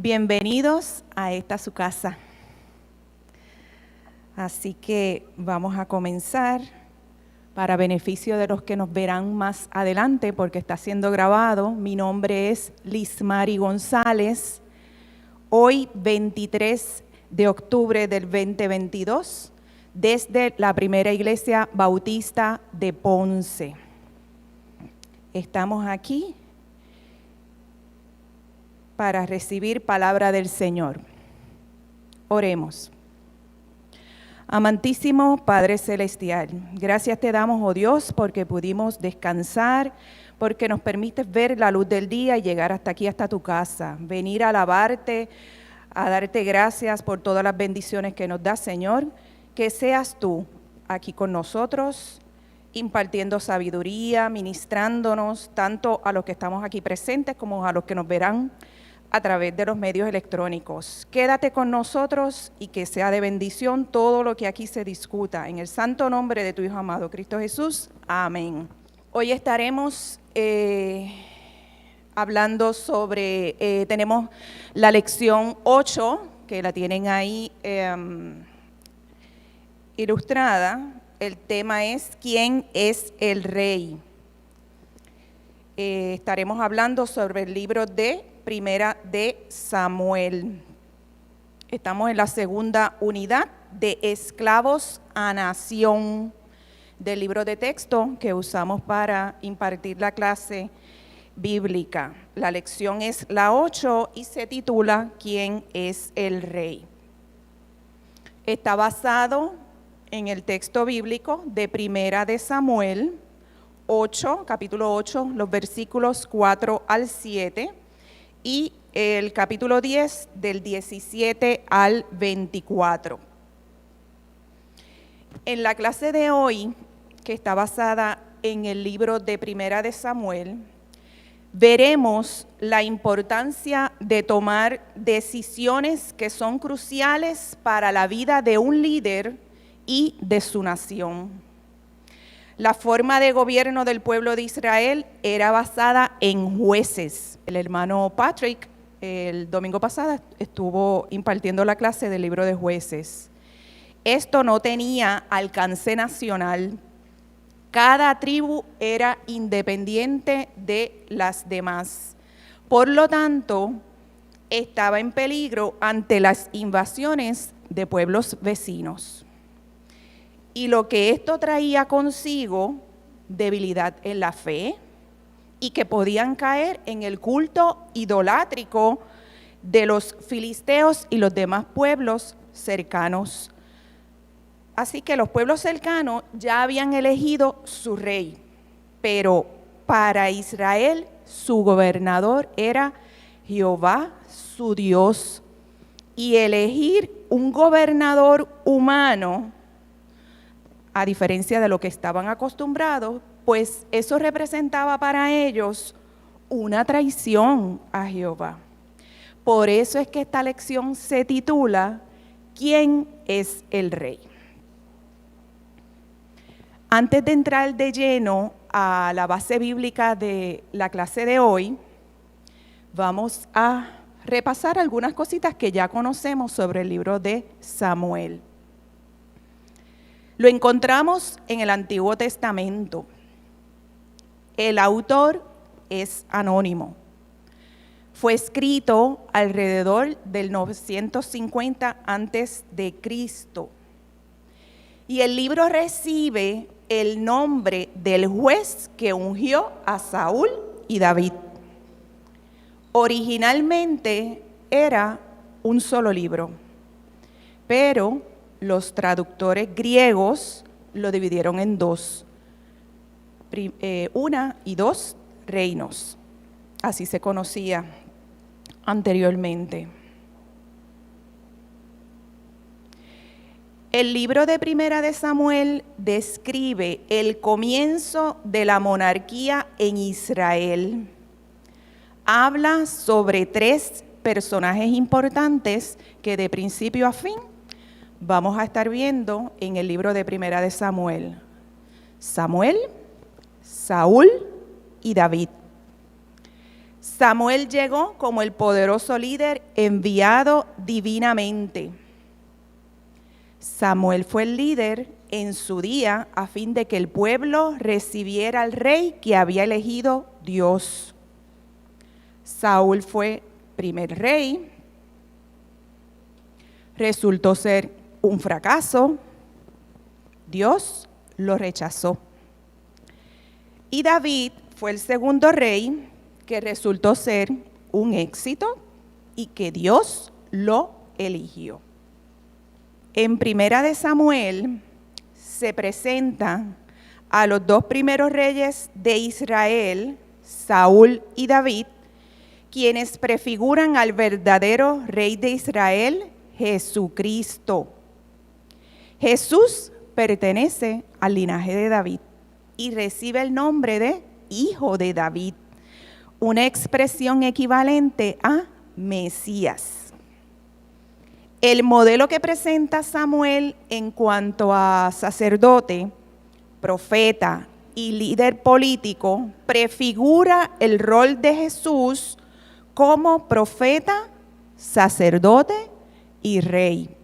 Bienvenidos a esta su casa. Así que vamos a comenzar para beneficio de los que nos verán más adelante porque está siendo grabado. Mi nombre es Lismari González. Hoy 23 de octubre del 2022 desde la Primera Iglesia Bautista de Ponce. Estamos aquí para recibir palabra del Señor. Oremos. Amantísimo Padre Celestial, gracias te damos, oh Dios, porque pudimos descansar, porque nos permites ver la luz del día y llegar hasta aquí, hasta tu casa, venir a alabarte, a darte gracias por todas las bendiciones que nos das, Señor, que seas tú aquí con nosotros, impartiendo sabiduría, ministrándonos, tanto a los que estamos aquí presentes como a los que nos verán a través de los medios electrónicos. Quédate con nosotros y que sea de bendición todo lo que aquí se discuta. En el santo nombre de tu Hijo amado, Cristo Jesús. Amén. Hoy estaremos hablando sobre, tenemos la lección 8, que la tienen ahí ilustrada. El tema es ¿quién es el rey? Estaremos hablando sobre el libro de Primera de Samuel. Estamos en la segunda unidad de esclavos a nación del libro de texto que usamos para impartir la clase bíblica. La lección es la 8 y se titula ¿quién es el rey? Está basado en el texto bíblico de Primera de Samuel 8, capítulo 8, los versículos 4 al 7 y el capítulo 10 del 17 al 24. En la clase de hoy, que está basada en el libro de Primera de Samuel, veremos la importancia de tomar decisiones que son cruciales para la vida de un líder y de su nación. La forma de gobierno del pueblo de Israel era basada en jueces. El hermano Patrick el domingo pasado estuvo impartiendo la clase del libro de Jueces. Esto no tenía alcance nacional. Cada tribu era independiente de las demás. Por lo tanto, estaba en peligro ante las invasiones de pueblos vecinos. Y lo que esto traía consigo, debilidad en la fe, y que podían caer en el culto idolátrico de los filisteos y los demás pueblos cercanos. Así que los pueblos cercanos ya habían elegido su rey, pero para Israel su gobernador era Jehová, su Dios. Y elegir un gobernador humano, a diferencia de lo que estaban acostumbrados, pues eso representaba para ellos una traición a Jehová. Por eso es que esta lección se titula ¿quién es el rey? Antes de entrar de lleno a la base bíblica de la clase de hoy, vamos a repasar algunas cositas que ya conocemos sobre el libro de Samuel. Lo encontramos en el Antiguo Testamento. El autor es anónimo. Fue escrito alrededor del 950 antes de Cristo. Y el libro recibe el nombre del juez que ungió a Saúl y David. Originalmente era un solo libro, pero los traductores griegos lo dividieron en dos, una y dos reinos. Así se conocía anteriormente. El libro de Primera de Samuel describe el comienzo de la monarquía en Israel. Habla sobre tres personajes importantes que de principio a fin vamos a estar viendo en el libro de Primera de Samuel. Samuel, Saúl y David. Samuel llegó como el poderoso líder enviado divinamente. Samuel fue el líder en su día a fin de que el pueblo recibiera al rey que había elegido Dios. Saúl fue primer rey, resultó ser un fracaso, Dios lo rechazó. Y David fue el segundo rey que resultó ser un éxito y que Dios lo eligió. En Primera de Samuel se presenta a los dos primeros reyes de Israel, Saúl y David, quienes prefiguran al verdadero rey de Israel, Jesucristo. Jesús pertenece al linaje de David y recibe el nombre de Hijo de David, una expresión equivalente a Mesías. El modelo que presenta Samuel en cuanto a sacerdote, profeta y líder político prefigura el rol de Jesús como profeta, sacerdote y rey.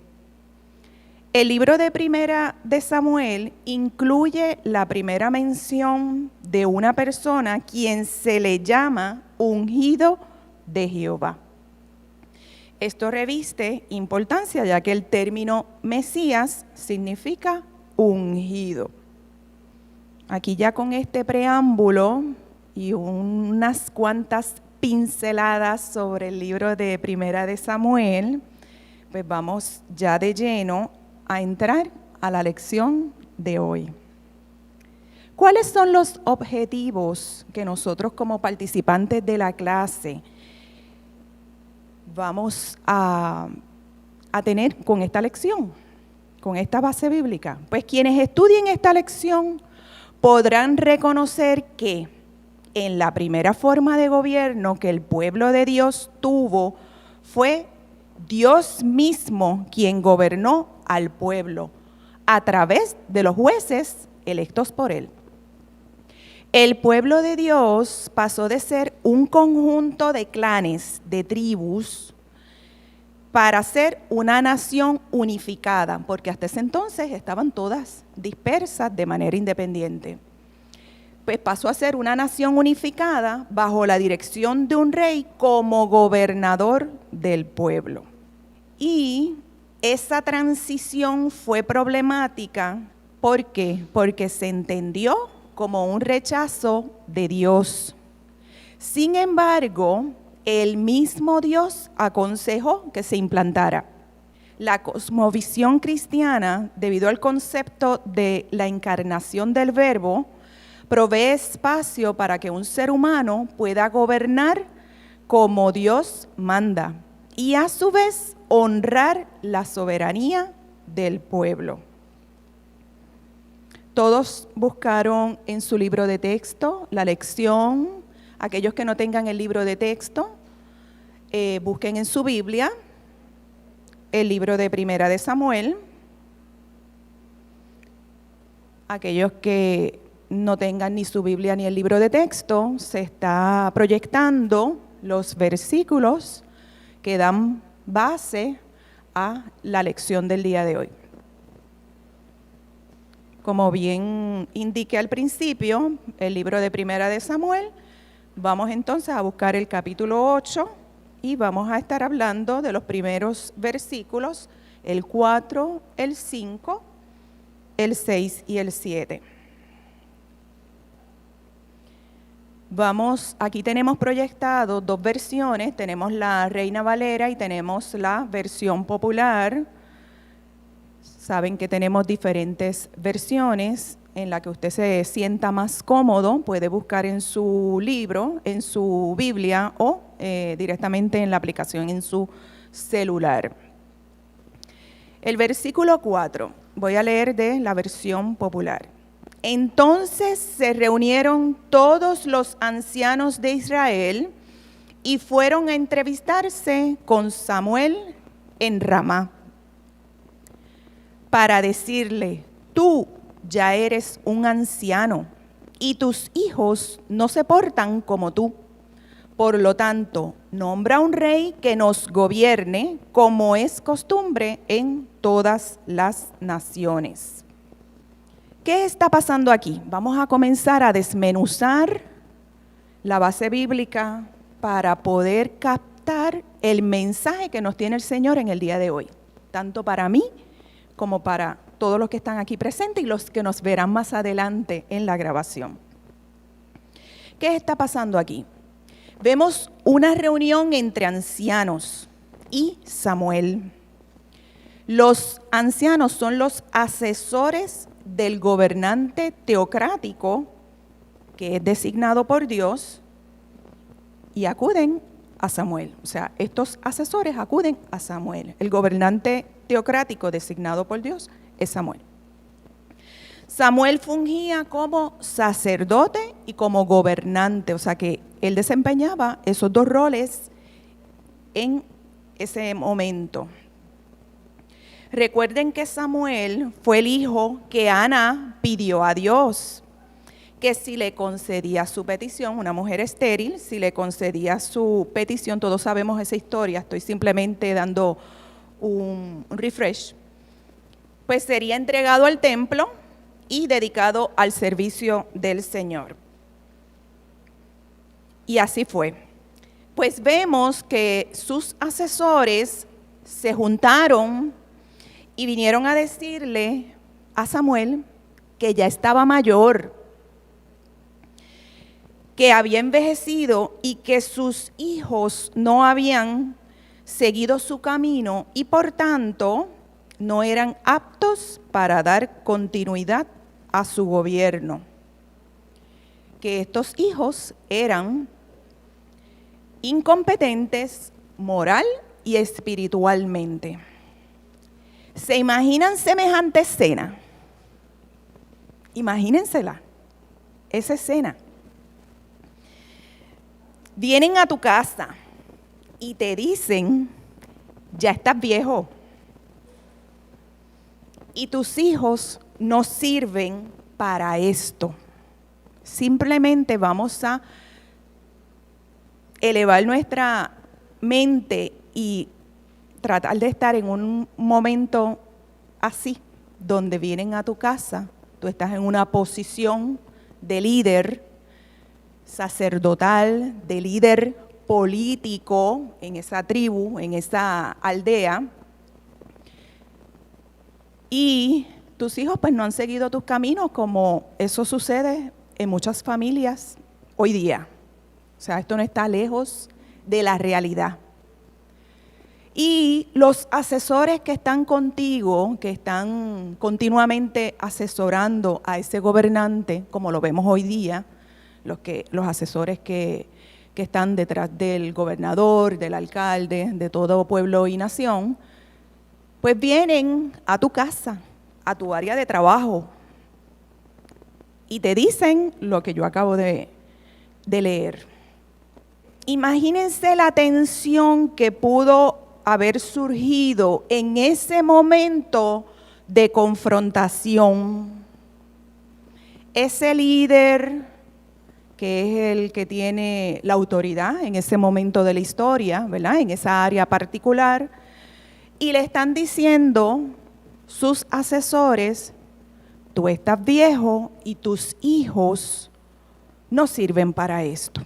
El libro de Primera de Samuel incluye la primera mención de una persona quien se le llama ungido de Jehová. Esto reviste importancia ya que el término Mesías significa ungido. Aquí ya con este preámbulo y unas cuantas pinceladas sobre el libro de Primera de Samuel, pues vamos ya de lleno a entrar a la lección de hoy. ¿Cuáles son los objetivos que nosotros como participantes de la clase vamos a tener con esta lección, con esta base bíblica? Pues quienes estudien esta lección podrán reconocer que en la primera forma de gobierno que el pueblo de Dios tuvo fue Dios mismo quien gobernó al pueblo a través de los jueces electos por él. El pueblo de Dios pasó de ser un conjunto de clanes, de tribus, para ser una nación unificada, porque hasta ese entonces estaban todas dispersas de manera independiente. Pues pasó a ser una nación unificada bajo la dirección de un rey como gobernador del pueblo. Y esa transición fue problemática, ¿por qué? Porque se entendió como un rechazo de Dios. Sin embargo, el mismo Dios aconsejó que se implantara. La cosmovisión cristiana, debido al concepto de la encarnación del Verbo, provee espacio para que un ser humano pueda gobernar como Dios manda y a su vez honrar la soberanía del pueblo. Todos buscaron en su libro de texto la lección. Aquellos que no tengan el libro de texto, busquen en su Biblia el libro de Primera de Samuel. Aquellos que no tengan ni su Biblia ni el libro de texto, se está proyectando los versículos que dan base a la lección del día de hoy. Como bien indiqué al principio, el libro de Primera de Samuel, vamos entonces a buscar el capítulo 8 y vamos a estar hablando de los primeros versículos, el 4, el 5, el 6 y el 7. Aquí tenemos proyectado dos versiones, tenemos la Reina Valera y tenemos la versión popular. Saben que tenemos diferentes versiones en la que usted se sienta más cómodo, puede buscar en su libro, en su Biblia o directamente en la aplicación en su celular. El versículo 4, voy a leer de la versión popular. Entonces se reunieron todos los ancianos de Israel y fueron a entrevistarse con Samuel en Ramá para decirle: tú ya eres un anciano y tus hijos no se portan como tú, Por lo tanto, nombra un rey que nos gobierne como es costumbre en todas las naciones. ¿Qué está pasando aquí? Vamos a comenzar a desmenuzar la base bíblica para poder captar el mensaje que nos tiene el Señor en el día de hoy, tanto para mí como para todos los que están aquí presentes y los que nos verán más adelante en la grabación. ¿Qué está pasando aquí? Vemos una reunión entre ancianos y Samuel. Los ancianos son los asesores del gobernante teocrático que es designado por Dios y acuden a Samuel. O sea, estos asesores acuden a Samuel. El gobernante teocrático designado por Dios es Samuel. Samuel fungía como sacerdote y como gobernante, o sea que él desempeñaba esos dos roles en ese momento. Recuerden que Samuel fue el hijo que Ana pidió a Dios, que si le concedía su petición, una mujer estéril, si le concedía su petición, todos sabemos esa historia, estoy simplemente dando un refresh, pues sería entregado al templo y dedicado al servicio del Señor. Y así fue. Pues vemos que sus asesores se juntaron y vinieron a decirle a Samuel que ya estaba mayor, que había envejecido y que sus hijos no habían seguido su camino y por tanto no eran aptos para dar continuidad a su gobierno. Que estos hijos eran incompetentes moral y espiritualmente. ¿Se imaginan semejante escena? Imagínensela, esa escena. Vienen a tu casa y te dicen, ya estás viejo y tus hijos no sirven para esto. Simplemente vamos a elevar nuestra mente y tratar de estar en un momento así, donde vienen a tu casa, tú estás en una posición de líder sacerdotal, de líder político en esa tribu, en esa aldea, y tus hijos pues no han seguido tus caminos, como eso sucede en muchas familias hoy día. O sea, esto no está lejos de la realidad. Y los asesores que están contigo, que están continuamente asesorando a ese gobernante, como lo vemos hoy día, los asesores que están detrás del gobernador, del alcalde, de todo pueblo y nación, pues vienen a tu casa, a tu área de trabajo, y te dicen lo que yo acabo de leer. Imagínense la tensión que pudo haber surgido en ese momento de confrontación. Ese líder, que es el que tiene la autoridad en ese momento de la historia, ¿verdad? En esa área particular, y le están diciendo sus asesores, tú estás viejo y tus hijos no sirven para esto.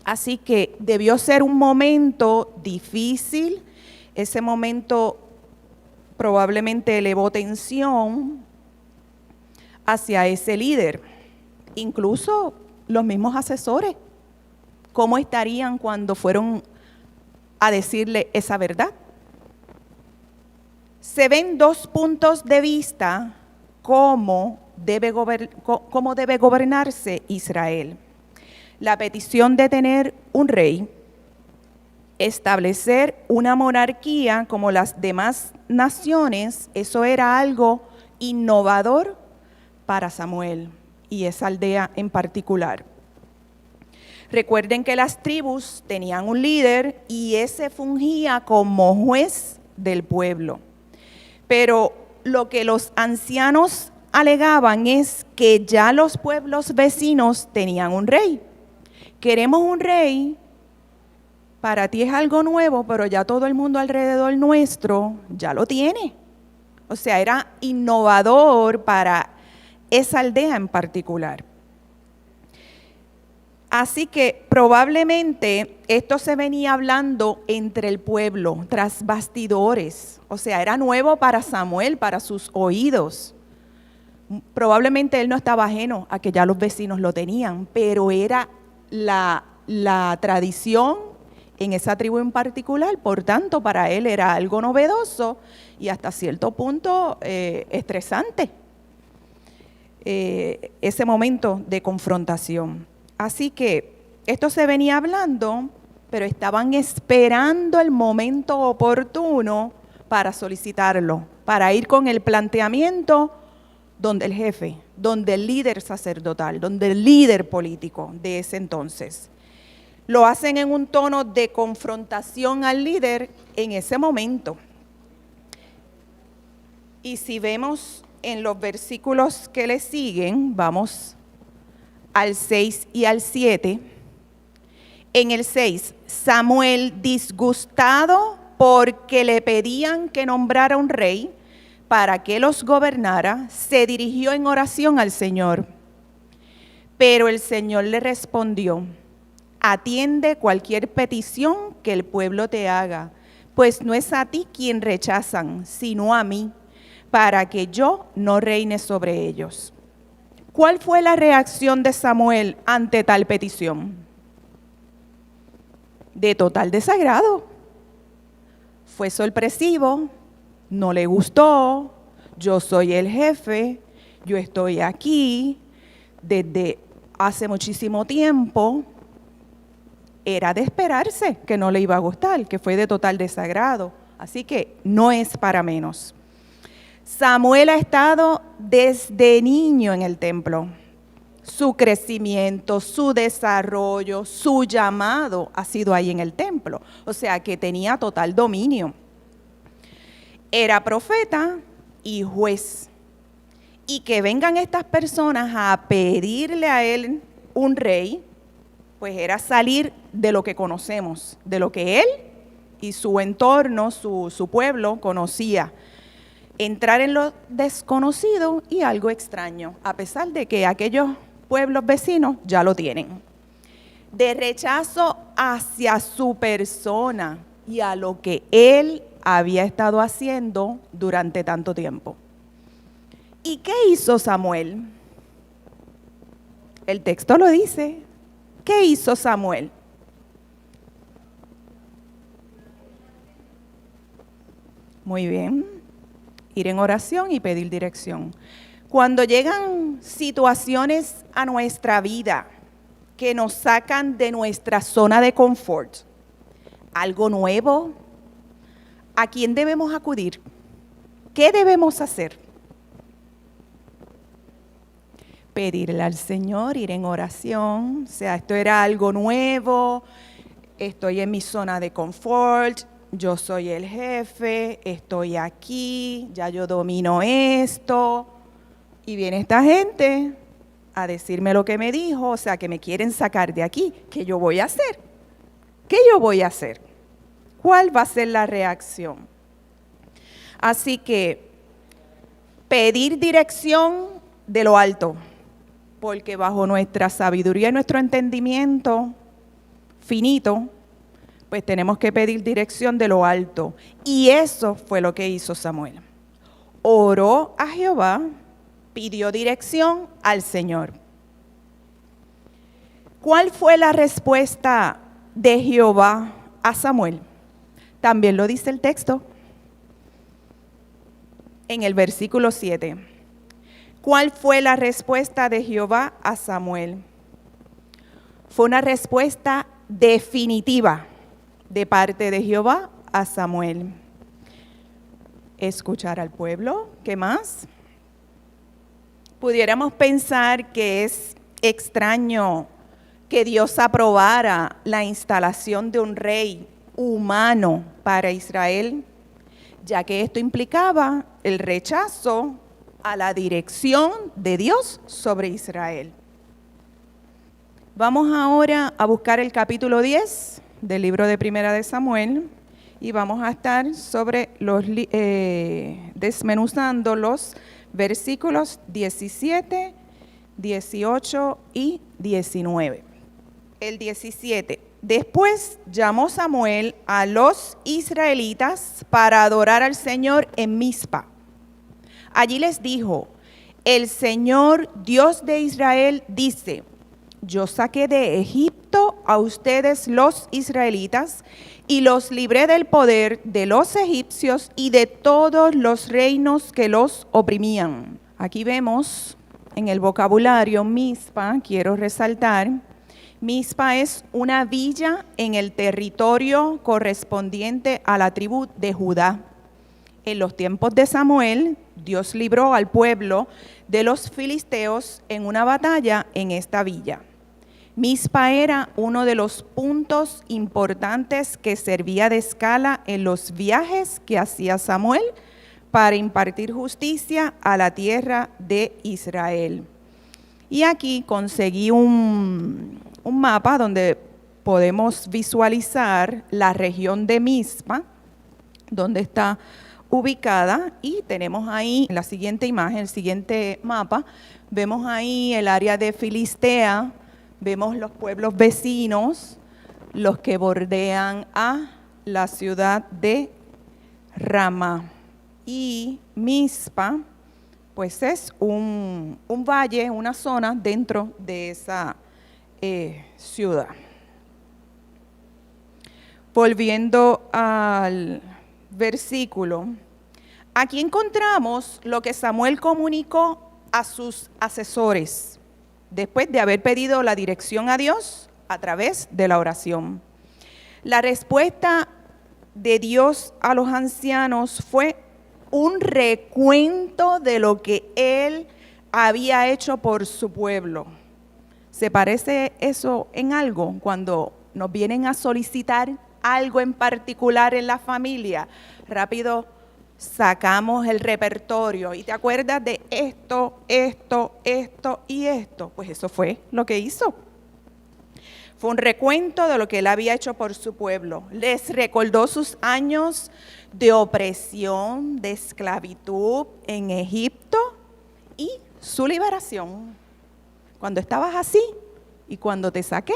Así que debió ser un momento difícil, ese momento probablemente elevó tensión hacia ese líder. Incluso los mismos asesores, ¿cómo estarían cuando fueron a decirle esa verdad? Se ven dos puntos de vista cómo debe gobernarse Israel. La petición de tener un rey, establecer una monarquía como las demás naciones, eso era algo innovador para Samuel y esa aldea en particular. Recuerden que las tribus tenían un líder y ese fungía como juez del pueblo. Pero lo que los ancianos alegaban es que ya los pueblos vecinos tenían un rey, Queremos un rey, para ti es algo nuevo, pero ya todo el mundo alrededor nuestro ya lo tiene. O sea, era innovador para esa aldea en particular. Así que probablemente esto se venía hablando entre el pueblo, tras bastidores. O sea, era nuevo para Samuel, para sus oídos. Probablemente él no estaba ajeno a que ya los vecinos lo tenían, pero era la tradición en esa tribu en particular. Por tanto, para él era algo novedoso y hasta cierto punto estresante ese momento de confrontación. Así que esto se venía hablando, pero estaban esperando el momento oportuno para solicitarlo, para ir con el planteamiento donde el jefe, donde el líder sacerdotal, donde el líder político de ese entonces. Lo hacen en un tono de confrontación al líder en ese momento. Y si vemos en los versículos que le siguen, vamos al 6 y al 7. En el 6, Samuel, disgustado porque le pedían que nombrara un rey para que los gobernara, se dirigió en oración al Señor. Pero el Señor le respondió: atiende cualquier petición que el pueblo te haga, pues no es a ti quien rechazan, sino a mí, para que yo no reine sobre ellos. ¿Cuál fue la reacción de Samuel ante tal petición? De total desagrado. Fue sorpresivo, no le gustó, yo soy el jefe, yo estoy aquí desde hace muchísimo tiempo. Era de esperarse que no le iba a gustar, que fue de total desagrado. Así que no es para menos. Samuel ha estado desde niño en el templo. Su crecimiento, su desarrollo, su llamado ha sido ahí en el templo. O sea que tenía total dominio. Era profeta y juez. Y que vengan estas personas a pedirle a él un rey, pues era salir de lo que conocemos, de lo que él y su entorno, su pueblo conocía. Entrar en lo desconocido y algo extraño, a pesar de que aquellos pueblos vecinos ya lo tienen. De rechazo hacia su persona y a lo que él había estado haciendo durante tanto tiempo. ¿Y qué hizo Samuel? El texto lo dice. ¿Qué hizo Samuel? Muy bien. Ir en oración y pedir dirección. Cuando llegan situaciones a nuestra vida que nos sacan de nuestra zona de confort, algo nuevo, ¿a quién debemos acudir? ¿Qué debemos hacer? Pedirle al Señor, ir en oración. O sea, esto era algo nuevo, estoy en mi zona de confort, yo soy el jefe, estoy aquí, ya yo domino esto. Y viene esta gente a decirme lo que me dijo, o sea, que me quieren sacar de aquí. ¿Qué yo voy a hacer? ¿Qué yo voy a hacer? ¿Cuál va a ser la reacción? Así que pedir dirección de lo alto, porque bajo nuestra sabiduría y nuestro entendimiento finito, pues tenemos que pedir dirección de lo alto. Y eso fue lo que hizo Samuel. Oró a Jehová, pidió dirección al Señor. ¿Cuál fue la respuesta de Jehová a Samuel? También lo dice el texto en el versículo 7. ¿Cuál fue la respuesta de Jehová a Samuel? Fue una respuesta definitiva de parte de Jehová a Samuel. Escuchar al pueblo. ¿Qué más? Pudiéramos pensar que es extraño que Dios aprobara la instalación de un rey humano para Israel, ya que esto implicaba el rechazo a la dirección de Dios sobre Israel. Vamos ahora a buscar el capítulo 10 del libro de Primera de Samuel y vamos a estar desmenuzando los versículos 17, 18 y 19. El 17. Después llamó Samuel a los israelitas para adorar al Señor en Mizpa. Allí les dijo: el Señor, Dios de Israel, dice: yo saqué de Egipto a ustedes los israelitas y los libré del poder de los egipcios y de todos los reinos que los oprimían. Aquí vemos en el vocabulario Mizpa, quiero resaltar, Mizpa es una villa en el territorio correspondiente a la tribu de Judá. En los tiempos de Samuel, Dios libró al pueblo de los filisteos en una batalla en esta villa. Mizpa era uno de los puntos importantes que servía de escala en los viajes que hacía Samuel para impartir justicia a la tierra de Israel. Y aquí conseguí un mapa donde podemos visualizar la región de Mizpa, donde está ubicada, y tenemos ahí en la siguiente imagen, el siguiente mapa, vemos ahí el área de Filistea, vemos los pueblos vecinos, los que bordean a la ciudad de Ramá. Y Mizpa, pues es un valle, una zona dentro de esa ciudad. Volviendo al versículo, aquí encontramos lo que Samuel comunicó a sus asesores después de haber pedido la dirección a Dios a través de la oración. La respuesta de Dios a los ancianos fue un recuento de lo que Él había hecho por su pueblo. ¿Se parece eso en algo cuando nos vienen a solicitar algo en particular en la familia? Rápido sacamos el repertorio y te acuerdas de esto, esto, esto y esto. Pues eso fue lo que hizo. Fue un recuento de lo que Él había hecho por su pueblo. Les recordó sus años de opresión, de esclavitud en Egipto y su liberación. Cuando estabas así y cuando te saqué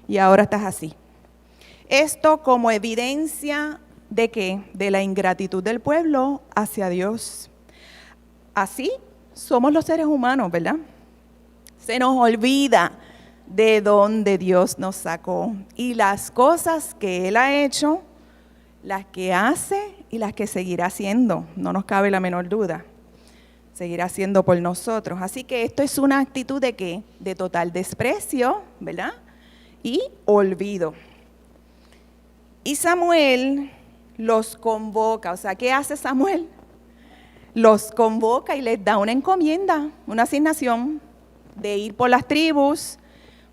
y ahora estás así. Esto como evidencia ¿de qué? De la ingratitud del pueblo hacia Dios. Así somos los seres humanos, ¿verdad? Se nos olvida de dónde Dios nos sacó y las cosas que Él ha hecho, las que hace y las que seguirá haciendo. No nos cabe la menor duda. Seguirá haciendo por nosotros. Así que esto es una actitud de ¿qué? De total desprecio, ¿verdad? Y olvido. Y Samuel los convoca. O sea, ¿qué hace Samuel? Los convoca y les da una encomienda, una asignación de ir por las tribus,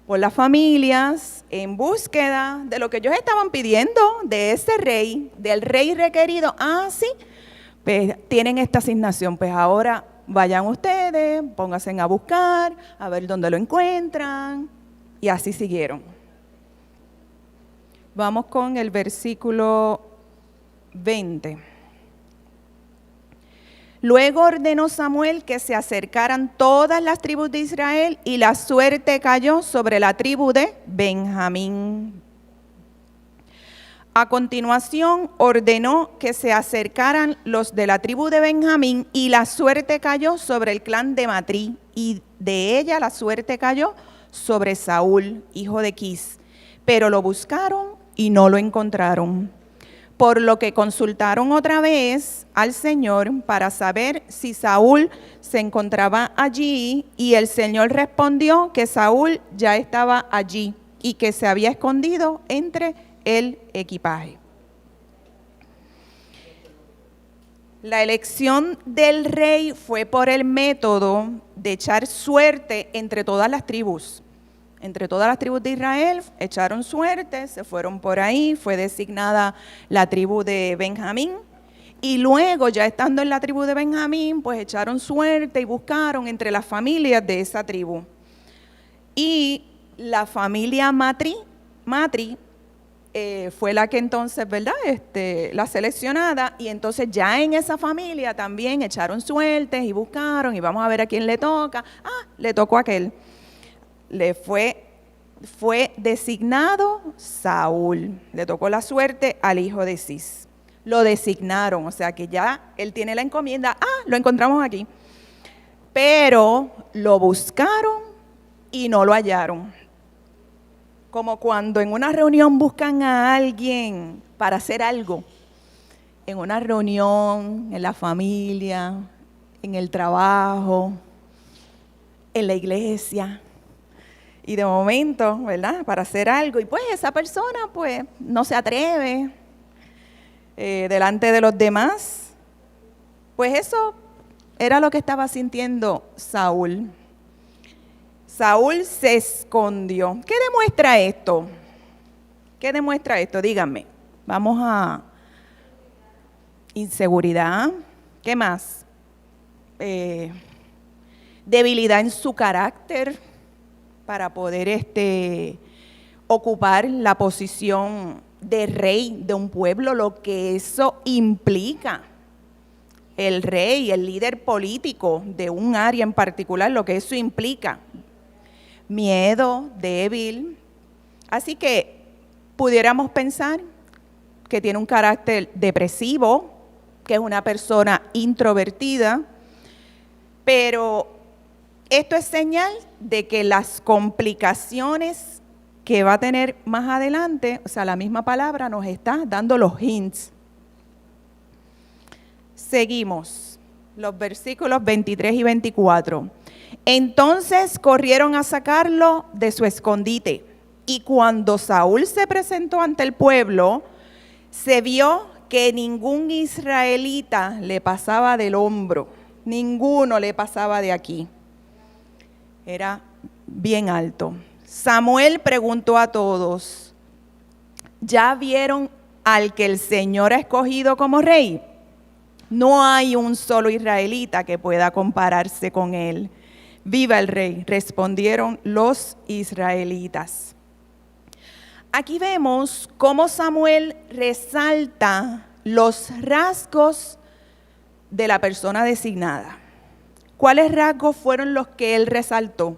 por las familias, en búsqueda de lo que ellos estaban pidiendo, de ese rey, del rey requerido. Ah, sí, pues tienen esta asignación, pues ahora vayan ustedes, pónganse a buscar, a ver dónde lo encuentran, y así siguieron. Vamos con el versículo 20. Luego ordenó Samuel que se acercaran todas las tribus de Israel y la suerte cayó sobre la tribu de Benjamín. A continuación ordenó que se acercaran los de la tribu de Benjamín y la suerte cayó sobre el clan de Matrí y de ella la suerte cayó sobre Saúl, hijo de Quis. Pero lo buscaron y no lo encontraron. Por lo que consultaron otra vez al Señor para saber si Saúl se encontraba allí, y el Señor respondió que Saúl ya estaba allí y que se había escondido entre el equipaje. La elección del rey fue por el método de echar suerte entre todas las tribus. Entre todas las tribus de Israel echaron suerte, se fueron por ahí, fue designada la tribu de Benjamín. Y luego, ya estando en la tribu de Benjamín, pues echaron suerte y buscaron entre las familias de esa tribu. Y la familia Matri fue la que entonces, ¿verdad? La seleccionada, y entonces ya en esa familia también echaron suertes y buscaron y vamos a ver a quién le toca. Le tocó a aquel. Fue designado Saúl. Le tocó la suerte al hijo de Cis. Lo designaron, o sea que ya él tiene la encomienda. Lo encontramos aquí. Pero lo buscaron y no lo hallaron. Como cuando en una reunión buscan a alguien para hacer algo. En una reunión, en la familia, en el trabajo, en la iglesia. Y de momento, ¿verdad? Para hacer algo. Y pues esa persona pues no se atreve delante de los demás. Pues eso era lo que estaba sintiendo Saúl. Saúl se escondió. ¿Qué demuestra esto? ¿Qué demuestra esto? Díganme. Vamos a inseguridad. ¿Qué más? Debilidad en su carácter para poder ocupar la posición de rey de un pueblo, lo que eso implica. El rey, el líder político de un área en particular, lo que eso implica. Miedo, débil. Así que pudiéramos pensar que tiene un carácter depresivo, que es una persona introvertida, pero esto es señal de que las complicaciones que va a tener más adelante, o sea, la misma palabra nos está dando los hints. Seguimos, los versículos 23 y 24. Entonces corrieron a sacarlo de su escondite, y cuando Saúl se presentó ante el pueblo, se vio que ningún israelita le pasaba del hombro, ninguno le pasaba de aquí. Era bien alto. Samuel preguntó a todos, ¿ya vieron al que el Señor ha escogido como rey? No hay un solo israelita que pueda compararse con él. ¡Viva el rey!, respondieron los israelitas. Aquí vemos cómo Samuel resalta los rasgos de la persona designada. ¿Cuáles rasgos fueron los que él resaltó?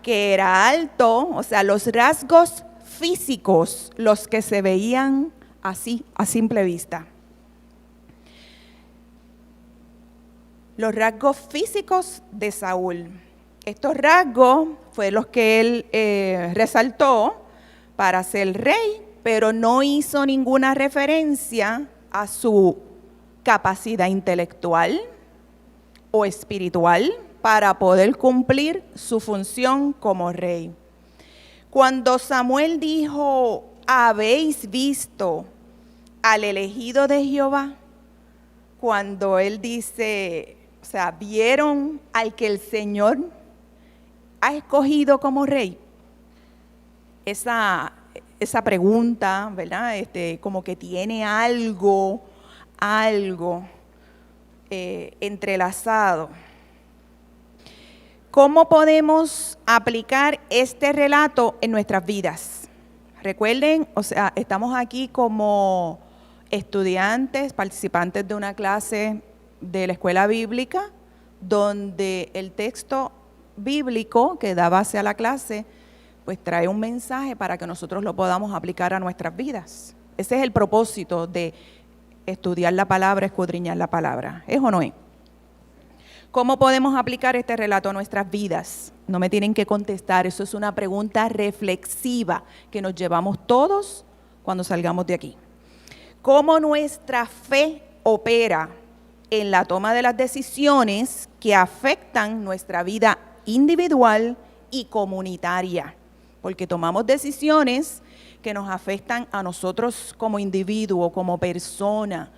Que era alto, o sea, los rasgos físicos, los que se veían así, a simple vista. Los rasgos físicos de Saúl. Estos rasgos fueron los que él resaltó para ser rey, pero no hizo ninguna referencia a su capacidad intelectual o espiritual para poder cumplir su función como rey. Cuando Samuel dijo, ¿habéis visto al elegido de Jehová? Cuando él dice, o sea, ¿vieron al que el Señor ha escogido como rey? Esa pregunta, ¿verdad? Como que tiene algo entrelazado. ¿Cómo podemos aplicar este relato en nuestras vidas? Recuerden, o sea, estamos aquí como estudiantes, participantes de una clase de la escuela bíblica, donde el texto bíblico que da base a la clase, pues trae un mensaje para que nosotros lo podamos aplicar a nuestras vidas. Ese es el propósito de estudiar la palabra, escudriñar la palabra. ¿Es o no es? ¿Cómo podemos aplicar este relato a nuestras vidas? No me tienen que contestar, eso es una pregunta reflexiva que nos llevamos todos cuando salgamos de aquí. ¿Cómo nuestra fe opera en la toma de las decisiones que afectan nuestra vida individual y comunitaria? Porque tomamos decisiones que nos afectan a nosotros como individuo, como persona,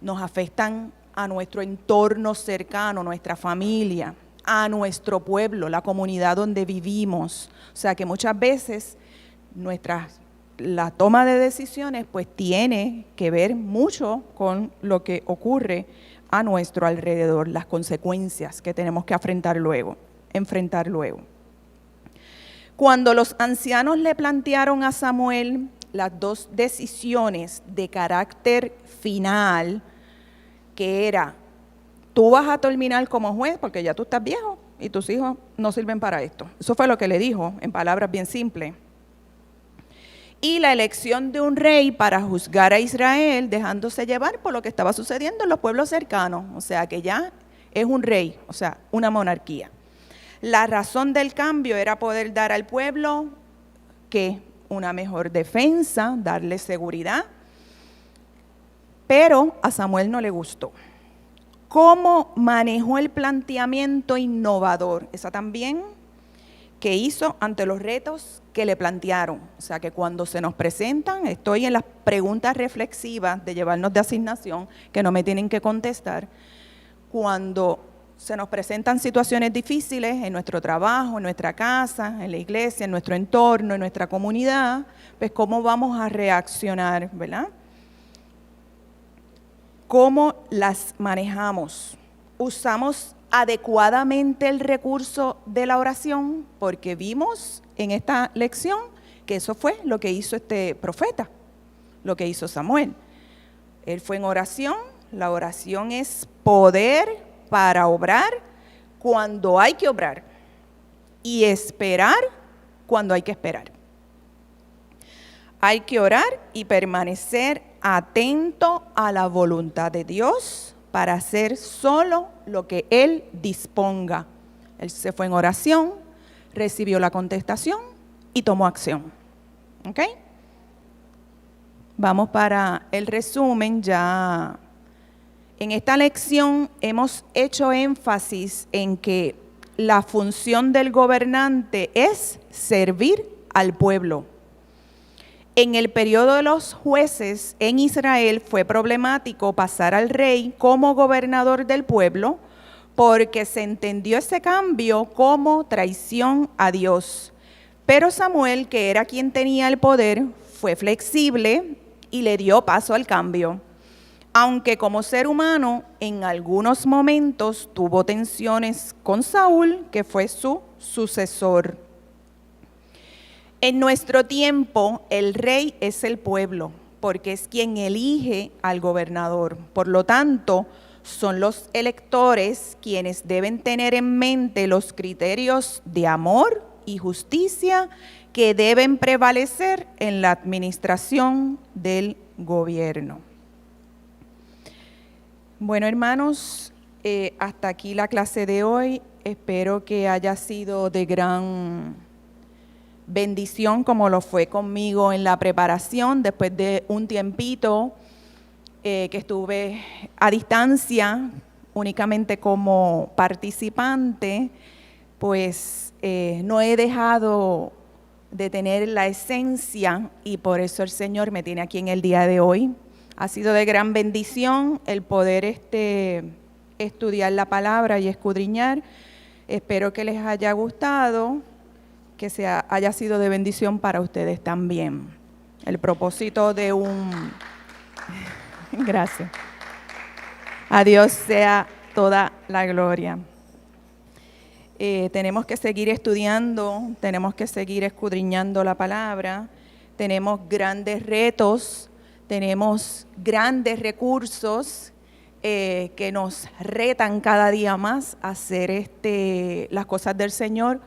nos afectan a nuestro entorno cercano, nuestra familia, a nuestro pueblo, la comunidad donde vivimos. O sea que muchas veces la toma de decisiones pues tiene que ver mucho con lo que ocurre a nuestro alrededor, las consecuencias que tenemos que enfrentar luego. Cuando los ancianos le plantearon a Samuel las dos decisiones de carácter final, que era, tú vas a terminar como juez porque ya tú estás viejo y tus hijos no sirven para esto. Eso fue lo que le dijo, en palabras bien simples. Y la elección de un rey para juzgar a Israel, dejándose llevar por lo que estaba sucediendo en los pueblos cercanos. O sea, que ya es un rey, o sea, una monarquía. La razón del cambio era poder dar al pueblo, ¿qué? Una mejor defensa, darle seguridad. Pero a Samuel no le gustó. ¿Cómo manejó el planteamiento innovador? Esa también que hizo ante los retos que le plantearon. O sea, que cuando se nos presentan, estoy en las preguntas reflexivas de llevarnos de asignación, que no me tienen que contestar. Cuando se nos presentan situaciones difíciles en nuestro trabajo, en nuestra casa, en la iglesia, en nuestro entorno, en nuestra comunidad, pues cómo vamos a reaccionar, ¿verdad? ¿Cómo las manejamos? ¿Usamos adecuadamente el recurso de la oración? Porque vimos en esta lección que eso fue lo que hizo este profeta, lo que hizo Samuel. Él fue en oración. La oración es poder para obrar cuando hay que obrar y esperar cuando hay que esperar. Hay que orar y permanecer atento a la voluntad de Dios para hacer solo lo que Él disponga. Él se fue en oración, recibió la contestación y tomó acción. ¿Ok? Vamos para el resumen. Ya en esta lección hemos hecho énfasis en que la función del gobernante es servir al pueblo. En el periodo de los jueces en Israel fue problemático pasar al rey como gobernador del pueblo porque se entendió ese cambio como traición a Dios. Pero Samuel, que era quien tenía el poder, fue flexible y le dio paso al cambio. Aunque como ser humano en algunos momentos tuvo tensiones con Saúl, que fue su sucesor. En nuestro tiempo, el rey es el pueblo, porque es quien elige al gobernador. Por lo tanto, son los electores quienes deben tener en mente los criterios de amor y justicia que deben prevalecer en la administración del gobierno. Bueno, hermanos, hasta aquí la clase de hoy. Espero que haya sido de gran bendición como lo fue conmigo en la preparación, después de un tiempito que estuve a distancia, únicamente como participante, pues no he dejado de tener la esencia y por eso el Señor me tiene aquí en el día de hoy. Ha sido de gran bendición el poder estudiar la palabra y escudriñar. Espero que les haya gustado, que haya sido de bendición para ustedes también. El propósito de Gracias. A Dios sea toda la gloria. Tenemos que seguir estudiando, tenemos que seguir escudriñando la palabra, tenemos grandes retos, tenemos grandes recursos que nos retan cada día más a hacer las cosas del Señor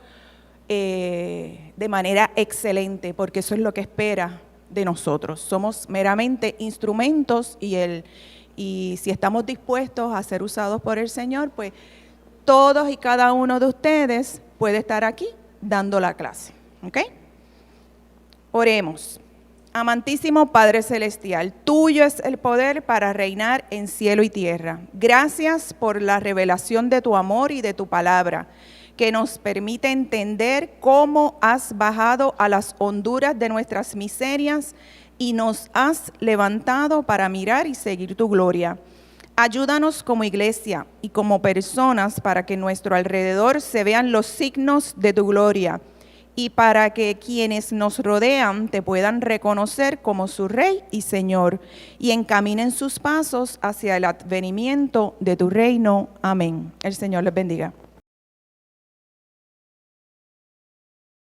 de manera excelente, porque eso es lo que espera de nosotros. Somos meramente instrumentos y si estamos dispuestos a ser usados por el Señor, pues todos y cada uno de ustedes puede estar aquí dando la clase. ¿Ok? Oremos. Amantísimo Padre Celestial, tuyo es el poder para reinar en cielo y tierra. Gracias por la revelación de tu amor y de tu palabra, que nos permite entender cómo has bajado a las honduras de nuestras miserias y nos has levantado para mirar y seguir tu gloria. Ayúdanos como iglesia y como personas para que en nuestro alrededor se vean los signos de tu gloria y para que quienes nos rodean te puedan reconocer como su Rey y Señor y encaminen sus pasos hacia el advenimiento de tu reino. Amén. El Señor les bendiga.